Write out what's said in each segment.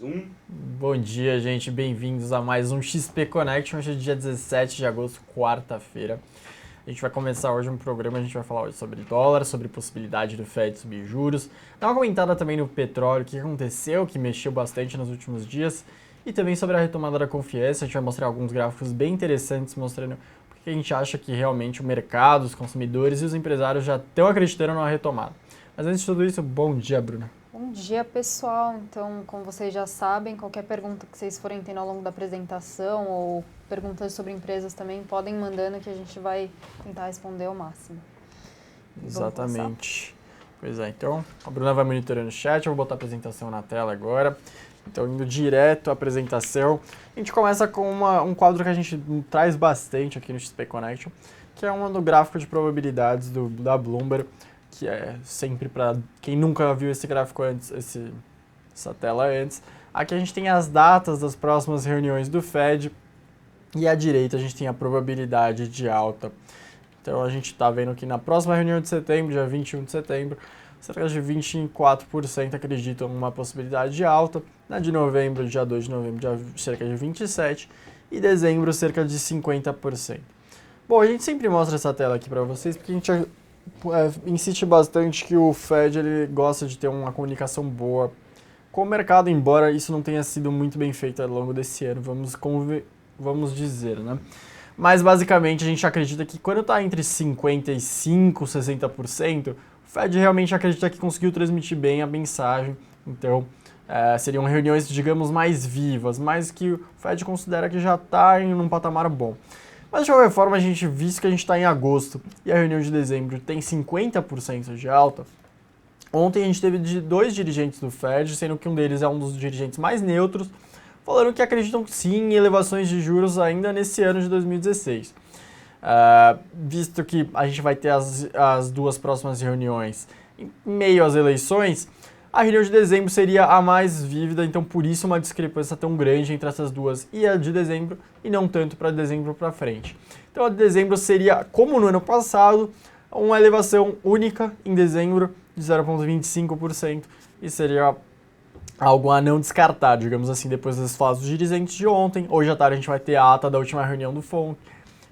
um. Bom dia, gente. Bem-vindos a mais um XP Connection. Hoje é dia 17 de agosto, quarta-feira. A gente vai começar hoje um programa, a gente vai falar hoje sobre dólar, sobre possibilidade do Fed subir juros. Dar uma comentada também no petróleo, o que aconteceu, que mexeu bastante nos últimos dias. E também sobre a retomada da confiança. A gente vai mostrar alguns gráficos bem interessantes, mostrando porque a gente acha que realmente o mercado, os consumidores e os empresários já estão acreditando na retomada. Mas antes de tudo isso, bom dia, Bruna. Bom dia, pessoal. Então, como vocês já sabem, qualquer pergunta que vocês forem tendo ao longo da apresentação ou perguntas sobre empresas também, podem mandando que a gente vai tentar responder ao máximo. Exatamente. Pois é, então a Bruna vai monitorando o chat, eu vou botar a apresentação na tela agora. Então, indo direto à apresentação, a gente começa com um quadro que a gente traz bastante aqui no XP Connection, que é um do gráfico de probabilidades da Bloomberg, que é sempre para quem nunca viu esse gráfico antes, essa tela antes. Aqui a gente tem as datas das próximas reuniões do Fed e à direita a gente tem a probabilidade de alta. Então a gente está vendo que na próxima reunião de setembro, dia 21 de setembro, cerca de 24% acreditam numa possibilidade de alta. Na de novembro, dia 2 de novembro, cerca de 27%. E dezembro, cerca de 50%. Bom, a gente sempre mostra essa tela aqui para vocês, porque a gente insiste bastante que o Fed ele gosta de ter uma comunicação boa com o mercado, embora isso não tenha sido muito bem feito ao longo desse ano, vamos dizer, né? Mas basicamente a gente acredita que quando está entre 55% e 60%, o Fed realmente acredita que conseguiu transmitir bem a mensagem, então seriam reuniões, digamos, mais vivas, mas que o Fed considera que já está em um patamar bom. Mas de qualquer forma, visto que a gente está em agosto e a reunião de dezembro tem 50% de alta, ontem a gente teve dois dirigentes do Fed, sendo que um deles é um dos dirigentes mais neutros, falando que acreditam sim em elevações de juros ainda nesse ano de 2016. Visto que a gente vai ter as duas próximas reuniões em meio às eleições, a reunião de dezembro seria a mais vívida, então por isso uma discrepância tão grande entre essas duas e a de dezembro, e não tanto para dezembro para frente. Então a de dezembro seria, como no ano passado, uma elevação única em dezembro de 0,25%, e seria algo a não descartar, digamos assim, depois das falas dos dirigentes de ontem. Hoje à tarde a gente vai ter a ata da última reunião do FONC,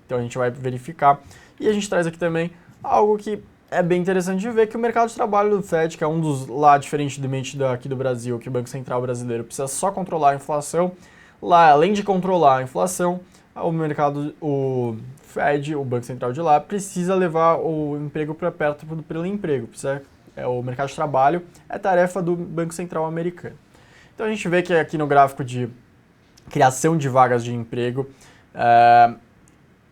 então a gente vai verificar. E a gente traz aqui também algo que é bem interessante de ver, que o mercado de trabalho do Fed, que é um dos lá, diferentemente daqui do Brasil, que o Banco Central brasileiro precisa só controlar a inflação, lá, além de controlar a inflação, o Fed, o Banco Central de lá, precisa levar o emprego para perto pelo emprego. O mercado de trabalho é tarefa do Banco Central americano. Então a gente vê que aqui no gráfico de criação de vagas de emprego,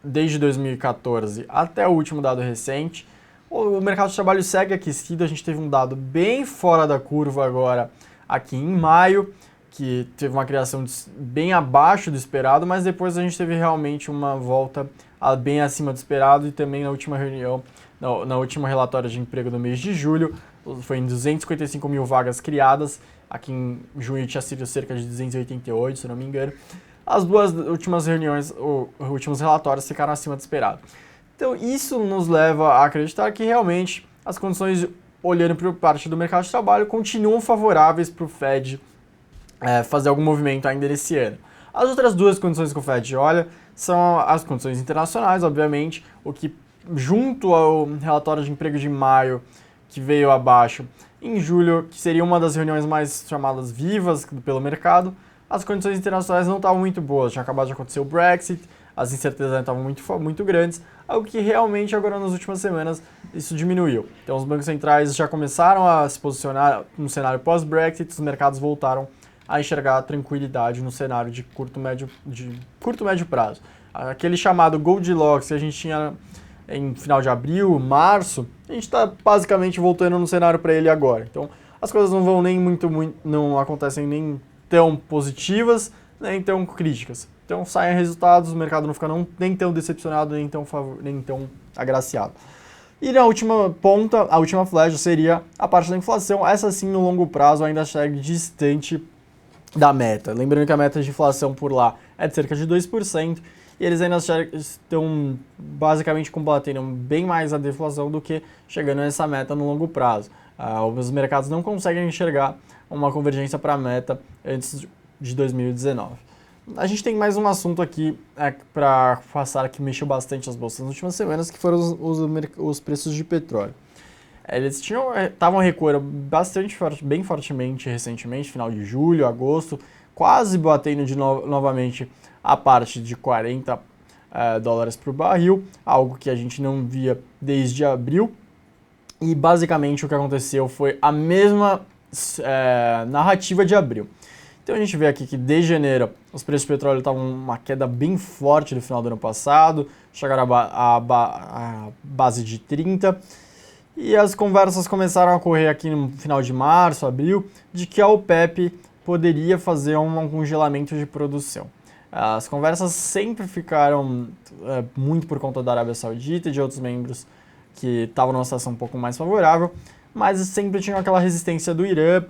desde 2014 até o último dado recente, o mercado de trabalho segue aquecido. A gente teve um dado bem fora da curva agora, aqui em maio, que teve uma criação bem abaixo do esperado, mas depois a gente teve realmente uma volta bem acima do esperado, e também na última reunião, na última relatório de emprego do mês de julho, foi em 255 mil vagas criadas, aqui em junho tinha sido cerca de 288, se não me engano. As duas últimas reuniões, os últimos relatórios ficaram acima do esperado. Então isso nos leva a acreditar que realmente as condições, olhando para parte do mercado de trabalho, continuam favoráveis para o Fed fazer algum movimento ainda nesse ano. As outras duas condições que o Fed olha são as condições internacionais, obviamente, o que junto ao relatório de emprego de maio, que veio abaixo, em julho, que seria uma das reuniões mais chamadas vivas pelo mercado, as condições internacionais não estavam muito boas, tinha acabado de acontecer o Brexit, as incertezas estavam muito grandes, algo que realmente agora nas últimas semanas isso diminuiu. Então os bancos centrais já começaram a se posicionar no cenário pós-Brexit, os mercados voltaram a enxergar tranquilidade no cenário de curto médio prazo. Aquele chamado Goldilocks que a gente tinha em final de abril, março, a gente está basicamente voltando no cenário para ele agora. Então as coisas não vão não acontecem nem tão positivas, nem tão críticas. Então saem resultados, o mercado não fica nem tão decepcionado, nem tão agraciado. E na última ponta, a última flecha seria a parte da inflação. Essa sim, no longo prazo, ainda segue distante da meta. Lembrando que a meta de inflação por lá é de cerca de 2%, e eles ainda estão basicamente combatendo bem mais a deflação do que chegando nessa meta no longo prazo. Os mercados não conseguem enxergar uma convergência para a meta antes de 2019. A gente tem mais um assunto aqui para passar que mexeu bastante as bolsas nas últimas semanas, que foram os preços de petróleo. Eles estavam recuando bem fortemente recentemente, final de julho, agosto, quase batendo novamente a parte de 40 dólares por barril, algo que a gente não via desde abril. E basicamente o que aconteceu foi a mesma narrativa de abril. Então a gente vê aqui que desde janeiro os preços de petróleo estavam uma queda bem forte no final do ano passado, chegaram a base de 30, e as conversas começaram a ocorrer aqui no final de março, abril, de que a OPEP poderia fazer um congelamento de produção. As conversas sempre ficaram muito por conta da Arábia Saudita e de outros membros que estavam numa situação um pouco mais favorável, mas sempre tinha aquela resistência do Irã.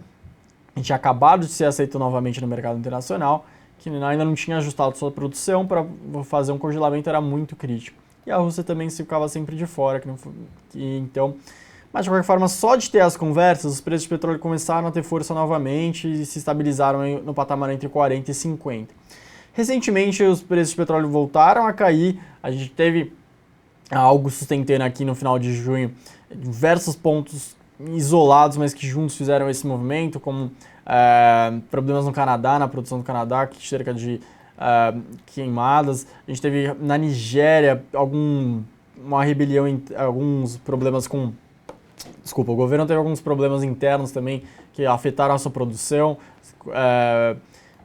A gente tinha acabado de ser aceito novamente no mercado internacional, que ainda não tinha ajustado sua produção, para fazer um congelamento era muito crítico. E a Rússia também ficava sempre de fora, então... Mas de qualquer forma, só de ter as conversas, os preços de petróleo começaram a ter força novamente e se estabilizaram no patamar entre 40 e 50. Recentemente, os preços de petróleo voltaram a cair, a gente teve algo sustentando aqui no final de junho, diversos pontos isolados, mas que juntos fizeram esse movimento, como problemas no Canadá, na produção do Canadá, que cerca de queimadas. A gente teve na Nigéria uma rebelião, alguns problemas com... Desculpa, o governo teve alguns problemas internos também que afetaram a sua produção,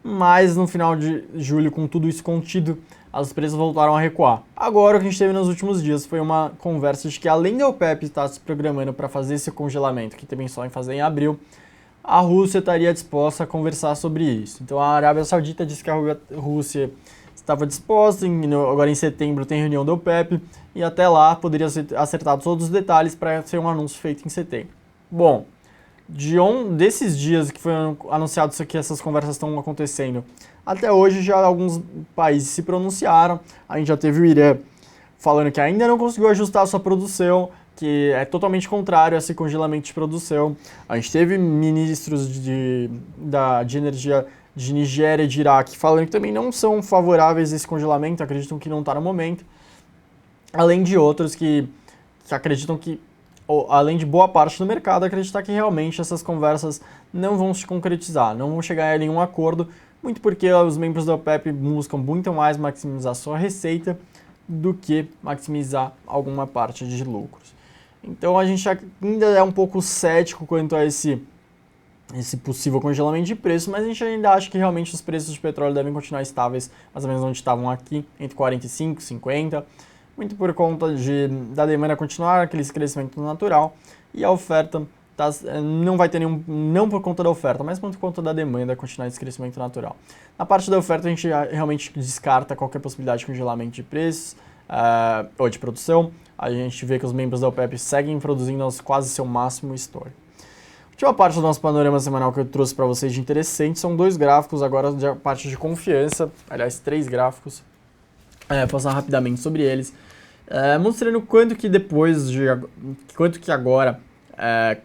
mas no final de julho, com tudo isso contido, os preços voltaram a recuar. Agora, o que a gente teve nos últimos dias foi uma conversa de que, além da OPEP estar se programando para fazer esse congelamento, que também só em fazer em abril, a Rússia estaria disposta a conversar sobre isso. Então, a Arábia Saudita disse que a Rússia estava disposta, agora em setembro tem reunião da OPEP, e até lá poderia ser acertado todos os detalhes para ser um anúncio feito em setembro. Bom, desses dias que foi anunciado que essas conversas estão acontecendo, até hoje já alguns países se pronunciaram. A gente já teve o Irã falando que ainda não conseguiu ajustar a sua produção, que é totalmente contrário a esse congelamento de produção. A gente teve ministros de energia de Nigéria e de Iraque falando que também não são favoráveis a esse congelamento, acreditam que não está no momento. Além de outros que acreditam que, além de boa parte do mercado, acreditar que realmente essas conversas não vão se concretizar, não vão chegar a nenhum acordo, muito porque os membros da OPEP buscam muito mais maximizar sua receita do que maximizar alguma parte de lucros. Então a gente ainda é um pouco cético quanto a esse possível congelamento de preço, mas a gente ainda acha que realmente os preços de petróleo devem continuar estáveis, mais ou menos onde estavam aqui, entre 45 e 50, muito por conta da demanda continuar aquele crescimento natural, e a oferta não vai ter não por conta da oferta, mas por conta da demanda continuar esse crescimento natural. Na parte da oferta a gente realmente descarta qualquer possibilidade de congelamento de preços ou de produção. A gente vê que os membros da OPEP seguem produzindo quase seu máximo histórico. A última parte do nosso panorama semanal que eu trouxe para vocês de interessante são 2 gráficos agora da parte de confiança, aliás 3 gráficos, passar rapidamente sobre eles, mostrando quanto que agora,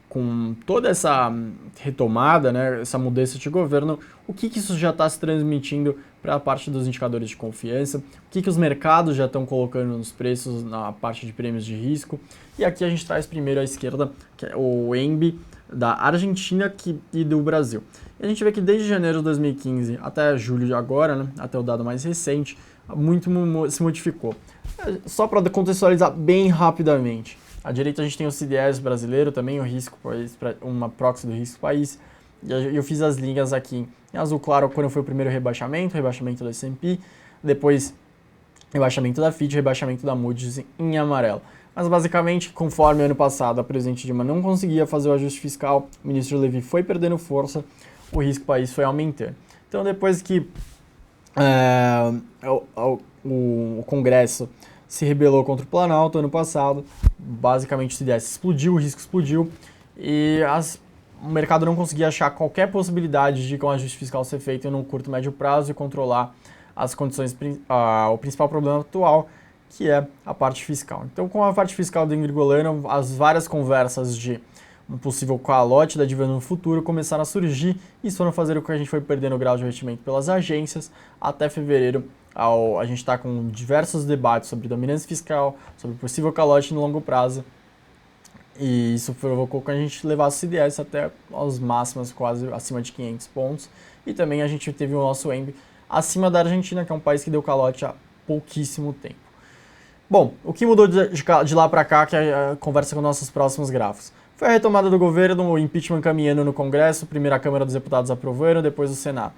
com toda essa retomada, né, essa mudança de governo, o que isso já está se transmitindo para a parte dos indicadores de confiança, o que os mercados já estão colocando nos preços na parte de prêmios de risco. E aqui a gente traz primeiro à esquerda, que é o ENB da Argentina e do Brasil. E a gente vê que desde janeiro de 2015 até julho de agora, né, até o dado mais recente, muito se modificou. Só para contextualizar bem rapidamente, à direita a gente tem o CDS brasileiro, também o risco país, uma proxy do risco país, e eu fiz as linhas aqui em azul claro quando foi o primeiro rebaixamento do S&P, depois rebaixamento da FIT, rebaixamento da Moody's em amarelo. Mas basicamente, conforme ano passado a presidente Dilma não conseguia fazer o ajuste fiscal, o ministro Levy foi perdendo força, o risco país foi aumentando. Então depois que o Congresso se rebelou contra o Planalto ano passado, basicamente o CDS explodiu, o risco explodiu, e o mercado não conseguia achar qualquer possibilidade de com o ajuste fiscal ser feito no curto e médio prazo e controlar as condições, o principal problema atual, que é a parte fiscal. Então, com a parte fiscal degringolando, as várias conversas de um possível calote da dívida no futuro começaram a surgir e isso foram fazer com que a gente foi perdendo o grau de investimento pelas agências. Até fevereiro, a gente está com diversos debates sobre dominância fiscal, sobre possível calote no longo prazo. E isso provocou que a gente levasse o CDS até as máximas, quase acima de 500 pontos. E também a gente teve o nosso EMB acima da Argentina, que é um país que deu calote há pouquíssimo tempo. Bom, o que mudou de lá para cá, que é a conversa com nossos próximos gráficos? Foi a retomada do governo, o impeachment caminhando no Congresso, primeiro a Câmara dos Deputados aprovando, depois o Senado.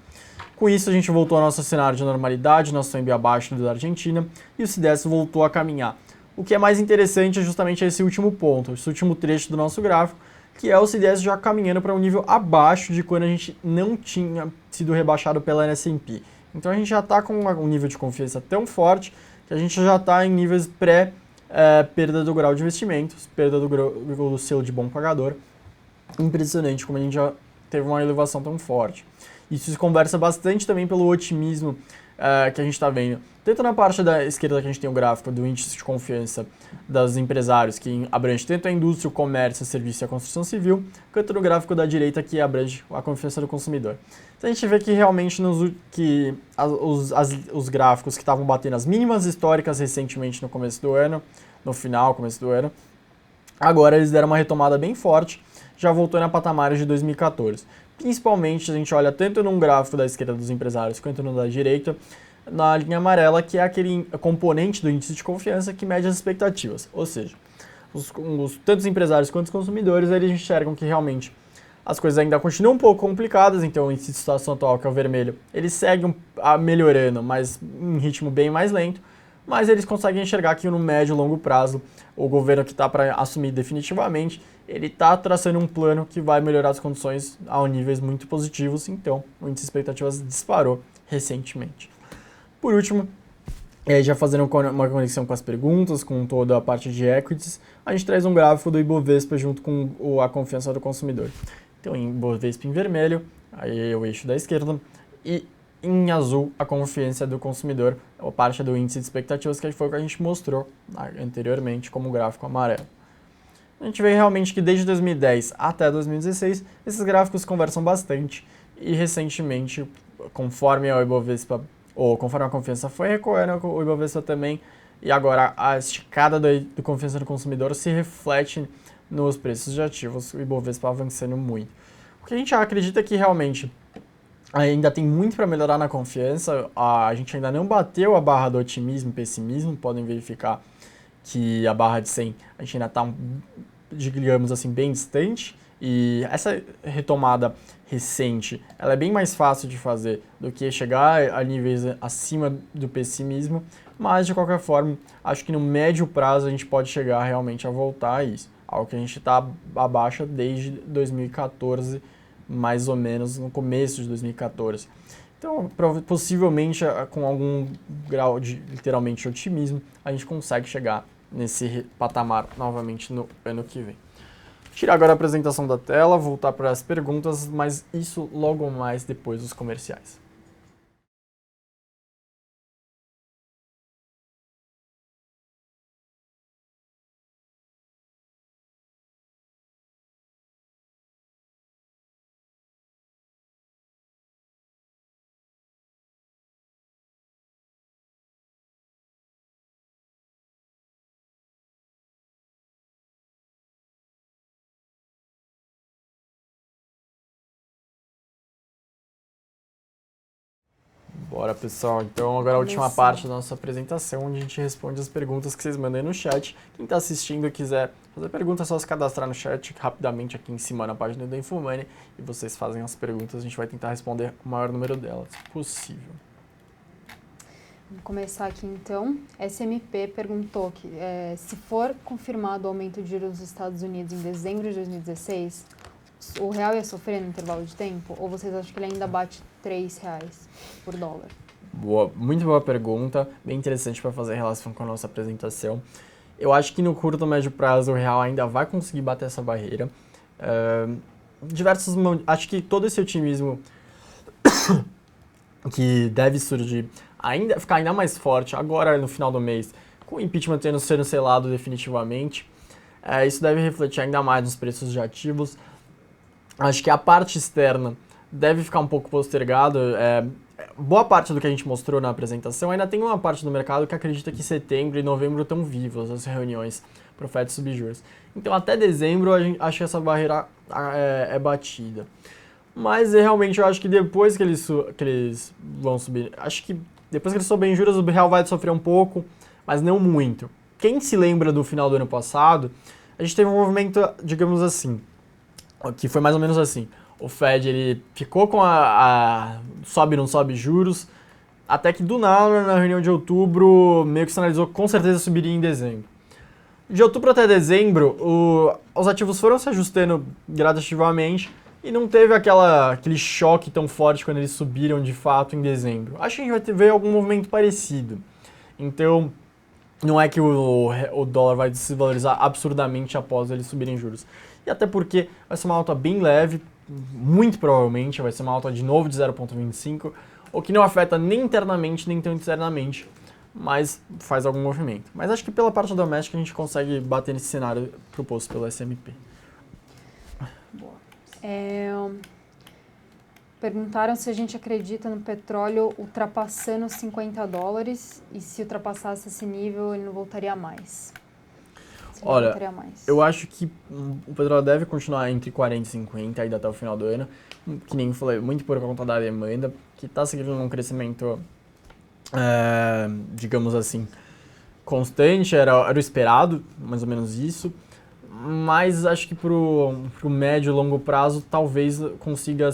Com isso, a gente voltou ao nosso cenário de normalidade, nosso EMB abaixo do da Argentina, e o CDS voltou a caminhar. O que é mais interessante é justamente esse último ponto, esse último trecho do nosso gráfico, que é o CDS já caminhando para um nível abaixo de quando a gente não tinha sido rebaixado pela S&P. Então a gente já está com um nível de confiança tão forte que a gente já está em níveis pré-perda do grau de investimentos, perda do selo de bom pagador. Impressionante como a gente já teve uma elevação tão forte. Isso se conversa bastante também pelo otimismo que a gente está vendo. Tanto na parte da esquerda que a gente tem o gráfico do índice de confiança dos empresários, que abrange tanto a indústria, o comércio, o serviço e a construção civil, quanto no gráfico da direita, que abrange a confiança do consumidor. Então a gente vê que realmente os gráficos que estavam batendo as mínimas históricas recentemente no começo do ano, começo do ano, agora eles deram uma retomada bem forte, já voltou na patamares de 2014. Principalmente, a gente olha tanto num gráfico da esquerda dos empresários quanto no da direita, na linha amarela, que é aquele componente do índice de confiança que mede as expectativas. Ou seja, tanto os empresários quanto os consumidores, eles enxergam que realmente as coisas ainda continuam um pouco complicadas, então o índice de situação atual, que é o vermelho, ele segue melhorando, mas em ritmo bem mais lento, mas eles conseguem enxergar que no médio e longo prazo, o governo que está para assumir definitivamente, ele está traçando um plano que vai melhorar as condições a níveis muito positivos, então o índice de expectativas disparou recentemente. Por último, já fazendo uma conexão com as perguntas, com toda a parte de equities, a gente traz um gráfico do Ibovespa junto com a confiança do consumidor. Então, em Ibovespa em vermelho, aí é o eixo da esquerda, e em azul a confiança do consumidor, a parte do índice de expectativas, que foi o que a gente mostrou anteriormente como gráfico amarelo. A gente vê realmente que desde 2010 até 2016, esses gráficos conversam bastante, e recentemente, conforme o Ibovespa conforme a confiança foi recuando, o Ibovespa também, e agora a esticada do confiança do consumidor se reflete nos preços de ativos, o Ibovespa avançando muito. O que a gente acredita que realmente ainda tem muito para melhorar na confiança, a gente ainda não bateu a barra do otimismo e pessimismo, podem verificar que a barra de 100 a gente ainda está, digamos assim, bem distante, e essa retomada recente, ela é bem mais fácil de fazer do que chegar a níveis acima do pessimismo, mas de qualquer forma, acho que no médio prazo a gente pode chegar realmente a voltar a isso, algo que a gente está abaixo desde 2014, mais ou menos no começo de 2014. Então, possivelmente, com algum grau de, literalmente, otimismo, a gente consegue chegar nesse patamar novamente no ano que vem. Tirar agora a apresentação da tela, voltar para as perguntas, mas isso logo mais depois dos comerciais. Bora, pessoal. Então, agora a última parte da nossa apresentação, onde a gente responde as perguntas que vocês mandem no chat. Quem está assistindo e quiser fazer pergunta, é só se cadastrar no chat rapidamente aqui em cima na página do Infomoney e vocês fazem as perguntas. A gente vai tentar responder o maior número delas possível. Vamos começar aqui, então. SMP perguntou que se for confirmado o aumento de juros dos Estados Unidos em dezembro de 2016, o real ia sofrer no intervalo de tempo? Ou vocês acham que ele ainda bate R$3 por dólar? Boa, muito boa pergunta, bem interessante para fazer relação com a nossa apresentação. Eu acho que no curto e médio prazo o real ainda vai conseguir bater essa barreira. Acho que todo esse otimismo que deve surgir, ficar ainda mais forte agora no final do mês, com o impeachment sendo selado definitivamente, Isso deve refletir ainda mais nos preços de ativos. Acho que a parte externa deve ficar um pouco postergado. Boa parte do que a gente mostrou na apresentação ainda tem uma parte do mercado que acredita que setembro e novembro estão vivos, as reuniões para o FED subir juros. Então até dezembro acho que essa barreira é batida. Mas realmente eu acho que depois que eles vão subir, acho que depois que eles subirem juros o real vai sofrer um pouco, mas não muito. Quem se lembra do final do ano passado, a gente teve um movimento, digamos assim, que foi mais ou menos assim. O Fed ele ficou com sobe não sobe juros, até que do nada, na reunião de outubro, meio que sinalizou que com certeza subiria em dezembro. De outubro até dezembro, os ativos foram se ajustando gradativamente e não teve aquele choque tão forte quando eles subiram de fato em dezembro. Acho que a gente vai ver algum movimento parecido. Então, não é que o dólar vai se valorizar absurdamente após eles subirem juros. E até porque vai ser uma alta bem leve, muito provavelmente vai ser uma alta de novo de 0,25, o que não afeta nem internamente nem tão externamente, mas faz algum movimento. Mas acho que pela parte doméstica a gente consegue bater nesse cenário proposto pelo S&P. Boa. Perguntaram se a gente acredita no petróleo ultrapassando os $50 e se ultrapassasse esse nível ele não voltaria mais. Olha, eu acho que o petróleo deve continuar entre 40 e 50 ainda até o final do ano, que nem falei, muito por conta da demanda, que está seguindo um crescimento, digamos assim, constante, era o esperado, mais ou menos isso, mas acho que pro médio e longo prazo talvez consiga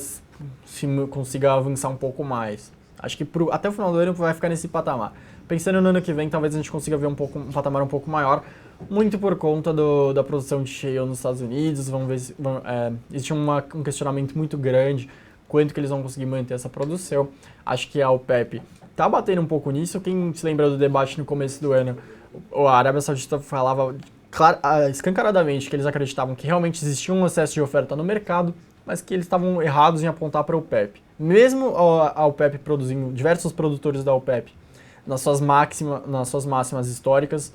avançar um pouco mais. Acho que até o final do ano vai ficar nesse patamar. Pensando no ano que vem, talvez a gente consiga ver um patamar um pouco maior, muito por conta da produção de shale nos Estados Unidos. Vamos ver se existe um questionamento muito grande quanto que eles vão conseguir manter essa produção. Acho que a OPEP está batendo um pouco nisso. Quem se lembra do debate no começo do ano, a Arábia Saudita falava escancaradamente que eles acreditavam que realmente existia um excesso de oferta no mercado, mas que eles estavam errados em apontar para a OPEP. Mesmo a OPEP produzindo, diversos produtores da OPEP, nas suas máximas históricas,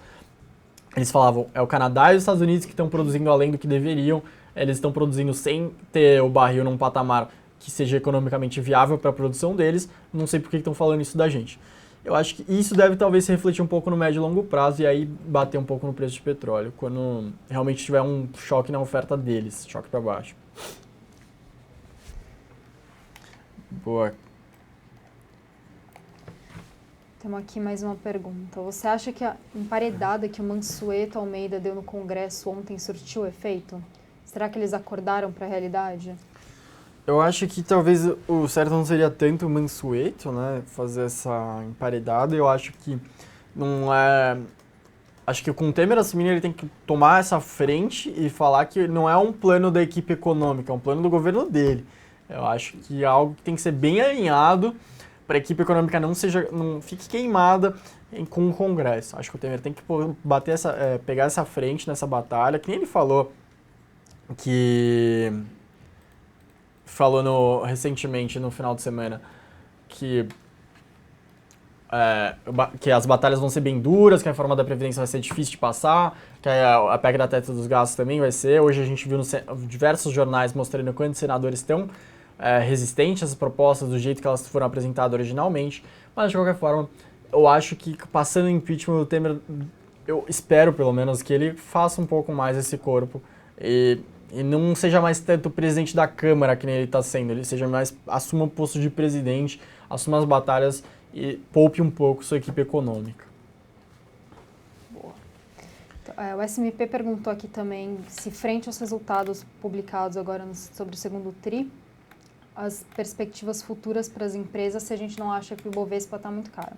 eles falavam, é o Canadá e os Estados Unidos que estão produzindo além do que deveriam, eles estão produzindo sem ter o barril num patamar que seja economicamente viável para a produção deles, não sei por que estão falando isso da gente. Eu acho que isso deve talvez se refletir um pouco no médio e longo prazo e aí bater um pouco no preço de petróleo, quando realmente tiver um choque na oferta deles, choque para baixo. Boa. Temos aqui mais uma pergunta. Você acha que a emparedada que o Mansueto Almeida deu no Congresso ontem surtiu efeito? Será que eles acordaram para a realidade? Eu acho que talvez o certo não seria tanto o Mansueto, né, fazer essa emparedada. Eu acho que não é... Acho que com o Temer assumindo ele tem que tomar essa frente e falar que não é um plano da equipe econômica, é um plano do governo dele. Eu acho que é algo que tem que ser bem alinhado para a equipe econômica não fique queimada com o Congresso. Acho que o Temer tem que pegar essa frente nessa batalha, que nem ele falou recentemente, no final de semana, que as batalhas vão ser bem duras, que a reforma da Previdência vai ser difícil de passar, que a PEC da teto dos gastos também vai ser. Hoje a gente viu diversos jornais mostrando quantos senadores estão resistentes às propostas do jeito que elas foram apresentadas originalmente, mas de qualquer forma, eu acho que passando o impeachment do Temer, eu espero pelo menos que ele faça um pouco mais esse corpo e não seja mais tanto o presidente da Câmara que nem ele está sendo, ele seja mais, assuma o posto de presidente, assuma as batalhas e poupe um pouco sua equipe econômica. Boa. Então, o S&P perguntou aqui também se frente aos resultados publicados agora sobre o segundo TRI, as perspectivas futuras para as empresas, se a gente não acha que o Ibovespa está muito caro.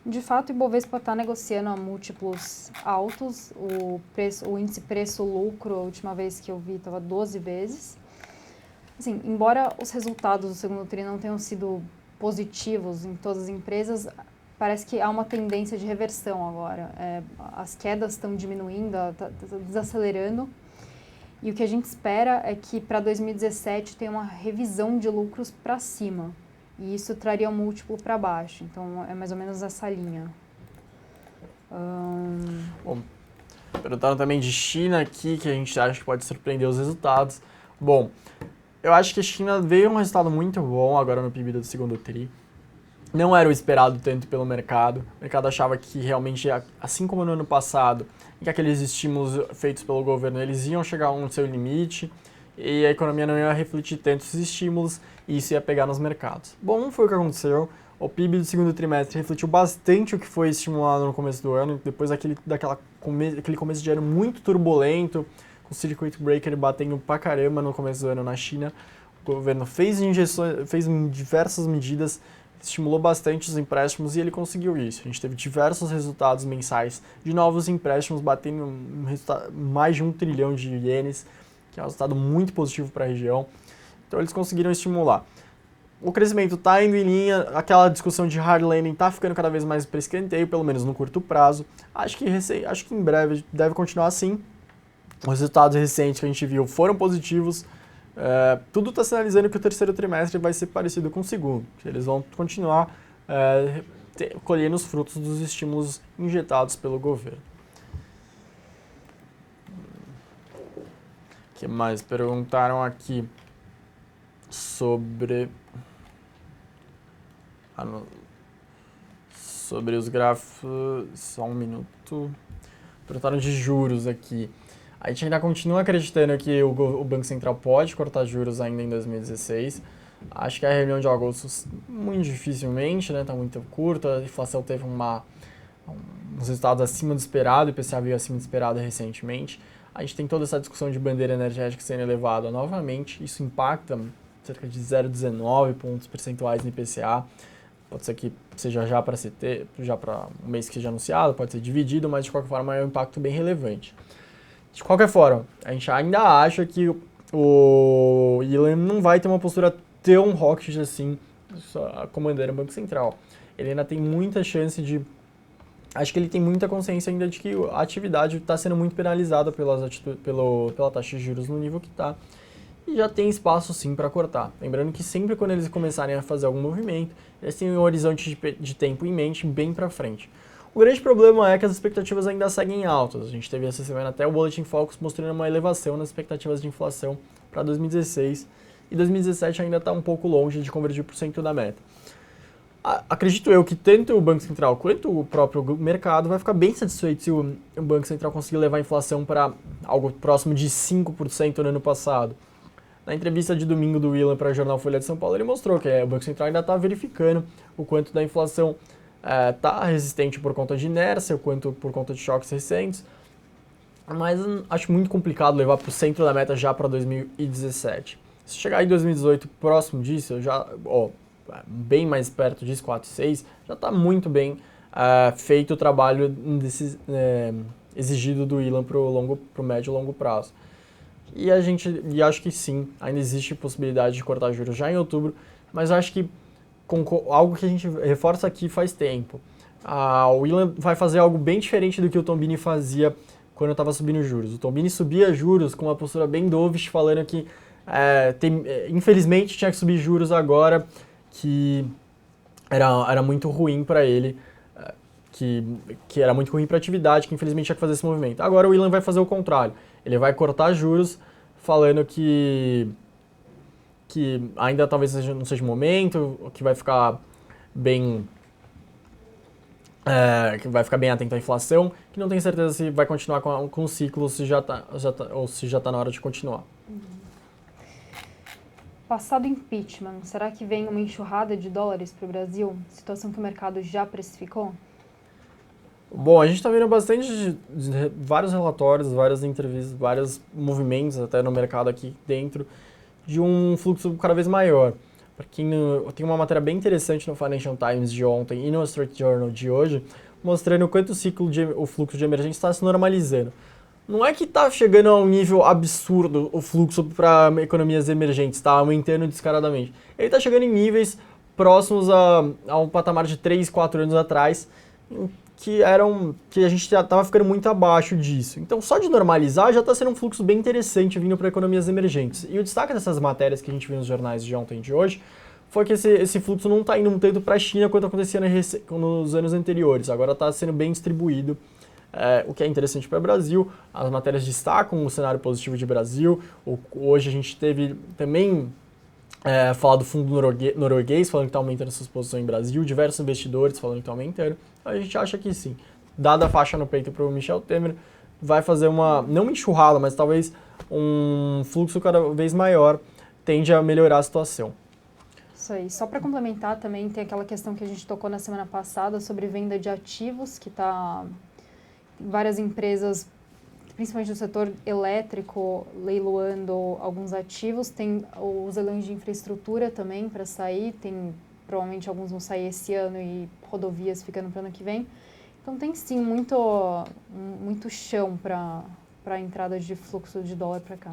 De fato, o Ibovespa está negociando a múltiplos altos, o índice preço-lucro, a última vez que eu vi, estava 12 vezes. Assim, embora os resultados do segundo TRI não tenham sido positivos em todas as empresas, parece que há uma tendência de reversão agora. As quedas estão diminuindo, está desacelerando. E o que a gente espera é que para 2017 tenha uma revisão de lucros para cima. E isso traria um múltiplo para baixo. Então, é mais ou menos essa linha. Bom, Perguntaram também de China aqui, que a gente acha que pode surpreender os resultados. Bom, eu acho que a China veio um resultado muito bom agora no PIB do segundo tri. Não era o esperado tanto pelo mercado. O mercado achava que realmente, assim como no ano passado, que aqueles estímulos feitos pelo governo, eles iam chegar a um seu limite e a economia não ia refletir tanto esses estímulos e isso ia pegar nos mercados. Bom, não foi o que aconteceu. O PIB do segundo trimestre refletiu bastante o que foi estimulado no começo do ano, depois aquele começo de ano muito turbulento, com o circuit breaker batendo pra caramba no começo do ano na China. O governo fez injeções, fez diversas medidas, estimulou bastante os empréstimos e ele conseguiu isso. A gente teve diversos resultados mensais de novos empréstimos, batendo mais de 1 trilhão de ienes, que é um resultado muito positivo para a região. Então eles conseguiram estimular. O crescimento está indo em linha, aquela discussão de hard landing está ficando cada vez mais para escanteio, pelo menos no curto prazo. Acho que em breve deve continuar assim. Os resultados recentes que a gente viu foram positivos. Tudo está sinalizando que o terceiro trimestre vai ser parecido com o segundo. Que eles vão continuar colhendo os frutos dos estímulos injetados pelo governo. O que mais? Perguntaram aqui sobre os gráficos. Só um minuto. Perguntaram de juros aqui. A gente ainda continua acreditando que o Banco Central pode cortar juros ainda em 2016. Acho que a reunião de agosto, muito dificilmente, né? Tá muito curta. A inflação teve uns resultados acima do esperado, o IPCA veio acima do esperado recentemente. A gente tem toda essa discussão de bandeira energética sendo elevada novamente. Isso impacta cerca de 0,19 pontos percentuais no IPCA. Pode ser que seja já para um mês que seja anunciado, pode ser dividido, mas de qualquer forma é um impacto bem relevante. De qualquer forma, a gente ainda acha que o Yellen não vai ter uma postura tão hawkish assim, comandando o Banco Central. Ele ainda tem muita chance de... Acho que ele tem muita consciência ainda de que a atividade está sendo muito penalizada pela taxa de juros no nível que está. E já tem espaço sim para cortar. Lembrando que sempre quando eles começarem a fazer algum movimento, eles têm um horizonte de tempo em mente bem para frente. O grande problema é que as expectativas ainda seguem altas. A gente teve essa semana até o Boletim Focus mostrando uma elevação nas expectativas de inflação para 2016 e 2017 ainda está um pouco longe de convergir para o centro da meta. Acredito eu que tanto o Banco Central quanto o próprio mercado vai ficar bem satisfeito se o Banco Central conseguir levar a inflação para algo próximo de 5% no ano passado. Na entrevista de domingo do Yellen para o jornal Folha de São Paulo, ele mostrou que o Banco Central ainda está verificando o quanto da inflação está resistente por conta de inércia, o quanto por conta de choques recentes, mas acho muito complicado levar para o centro da meta já para 2017. Se chegar em 2018 próximo disso, bem mais perto disso, 4,6, já está muito bem feito o trabalho exigido do Yellen para o médio e longo prazo. E acho que sim, ainda existe possibilidade de cortar juros já em outubro, mas eu acho que algo que a gente reforça aqui faz tempo. O Yellen vai fazer algo bem diferente do que o Tombini fazia quando estava subindo juros. O Tombini subia juros com uma postura bem dovish, falando que infelizmente tinha que subir juros agora, que era muito ruim para ele, que era muito ruim para a atividade, que infelizmente tinha que fazer esse movimento. Agora o Yellen vai fazer o contrário. Ele vai cortar juros, falando que ainda talvez não seja o momento, que vai ficar bem atento à inflação, que não tem certeza se vai continuar com o ciclo, ou se já tá na hora de continuar. Passado impeachment, será que vem uma enxurrada de dólares para o Brasil? Situação que o mercado já precificou? Bom, a gente está vendo bastante vários relatórios, várias entrevistas, vários movimentos até no mercado aqui dentro de um fluxo cada vez maior. Tem uma matéria bem interessante no Financial Times de ontem e no Wall Street Journal de hoje, mostrando o quanto o fluxo de emergência está se normalizando. Não é que está chegando a um nível absurdo o fluxo para economias emergentes, está aumentando descaradamente. Ele está chegando em níveis próximos a um patamar de 3, 4 anos atrás, que a gente já estava ficando muito abaixo disso. Então, só de normalizar já está sendo um fluxo bem interessante vindo para economias emergentes. E o destaque dessas matérias que a gente viu nos jornais de ontem e de hoje foi que esse fluxo não está indo tanto para a China quanto acontecia nos anos anteriores. Agora está sendo bem distribuído o que é interessante para o Brasil. As matérias destacam o cenário positivo de Brasil. Hoje a gente teve também falar do fundo norueguês, falando que está aumentando sua exposição em Brasil, diversos investidores falando que está aumentando. A gente acha que sim, dada a faixa no peito para o Michel Temer, vai fazer não uma enxurrada, mas talvez um fluxo cada vez maior, tende a melhorar a situação. Isso aí. Só para complementar também, tem aquela questão que a gente tocou na semana passada sobre venda de ativos, que está várias empresas, principalmente no setor elétrico, leiloando alguns ativos. Tem os leilões de infraestrutura também para sair, provavelmente alguns vão sair esse ano e rodovias ficando para o ano que vem. Então tem sim muito chão para a entrada de fluxo de dólar para cá.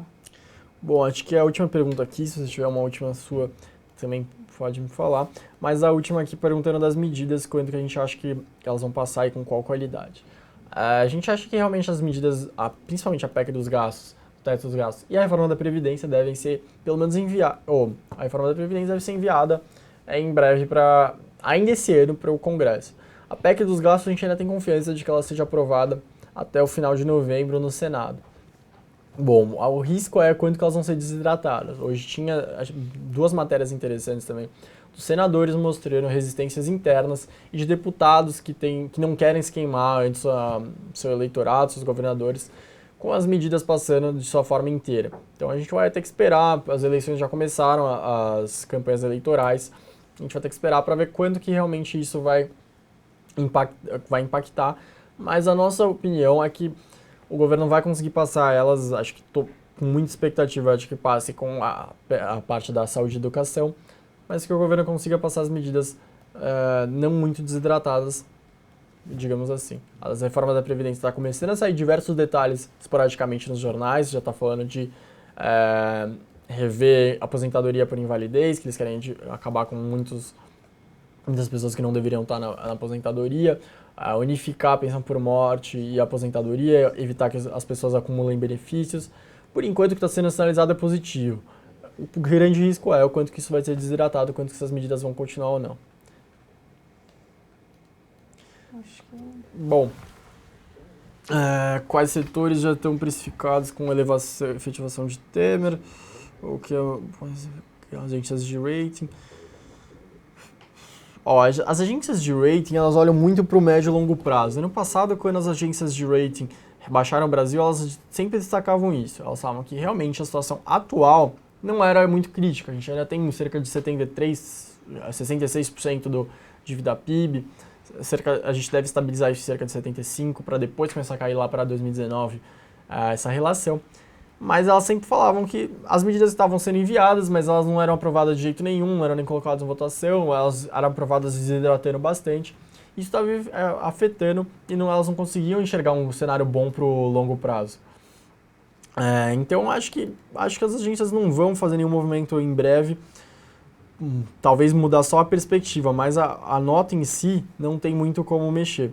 Bom, acho que é a última pergunta aqui, se você tiver uma última sua, também pode me falar. Mas a última aqui perguntando das medidas, quanto que a gente acha que elas vão passar e com qual qualidade. A gente acha que realmente as medidas, principalmente a PEC dos gastos, o teto dos gastos e a reforma da Previdência devem ser, pelo menos a reforma da Previdência deve ser enviada em breve ainda esse ano para o Congresso. A PEC dos gastos a gente ainda tem confiança de que ela seja aprovada até o final de novembro no Senado. Bom, o risco é quanto que elas vão ser desidratadas. Hoje tinha duas matérias interessantes também, dos senadores mostrando resistências internas e de deputados que não querem se queimar antes seu eleitorado, seus governadores, com as medidas passando de sua forma inteira. Então a gente vai ter que esperar, as eleições já começaram, as campanhas eleitorais, a gente vai ter que esperar para ver quanto que realmente isso vai impactar, mas a nossa opinião é que o governo vai conseguir passar elas, acho que estou com muita expectativa de que passe com a parte da saúde e educação, mas que o governo consiga passar as medidas não muito desidratadas, digamos assim. A reforma da Previdência está começando a sair diversos detalhes esporadicamente nos jornais, já está falando de rever aposentadoria por invalidez, que eles querem acabar com muitas pessoas que não deveriam estar na aposentadoria, unificar a pensão por morte e a aposentadoria, evitar que as pessoas acumulem benefícios. Por enquanto, o que está sendo sinalizado é positivo. O grande risco é o quanto que isso vai ser desidratado, o quanto que essas medidas vão continuar ou não. Acho que... Bom, quais setores já estão precificados com efetivação de Temer? O que as agências de rating? As agências de rating, elas olham muito para o médio e longo prazo. Ano passado, quando as agências de rating rebaixaram o Brasil, elas sempre destacavam isso. Elas falavam que realmente a situação atual não era muito crítica. A gente ainda tem cerca de 66% do dívida PIB. A gente deve estabilizar isso em cerca de 75% para depois começar a cair lá para 2019 essa relação. Mas elas sempre falavam que as medidas estavam sendo enviadas, mas elas não eram aprovadas de jeito nenhum, não eram nem colocadas em votação, elas eram aprovadas desidratando bastante. Isso estava afetando e elas não conseguiam enxergar um cenário bom para o longo prazo. Então acho que as agências não vão fazer nenhum movimento em breve, talvez mudar só a perspectiva, mas a nota em si não tem muito como mexer.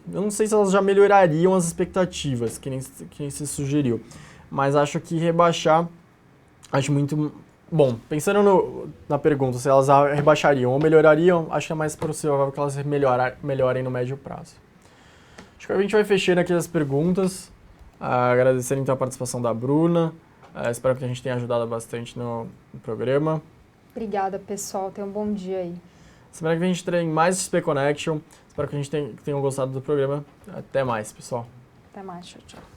Eu não sei se elas já melhorariam as expectativas, que nem se sugeriu, mas acho que rebaixar, acho muito... Bom, pensando na pergunta, se elas rebaixariam ou melhorariam, acho que é mais possível que elas melhorem no médio prazo. Acho que a gente vai fechando aqui as perguntas, agradecendo então a participação da Bruna, espero que a gente tenha ajudado bastante no programa. Obrigada, pessoal, tenham um bom dia aí. Semana que vem a gente tem mais XP Connection, espero que a gente tenha gostado do programa. Até mais, pessoal. Até mais, tchau, tchau.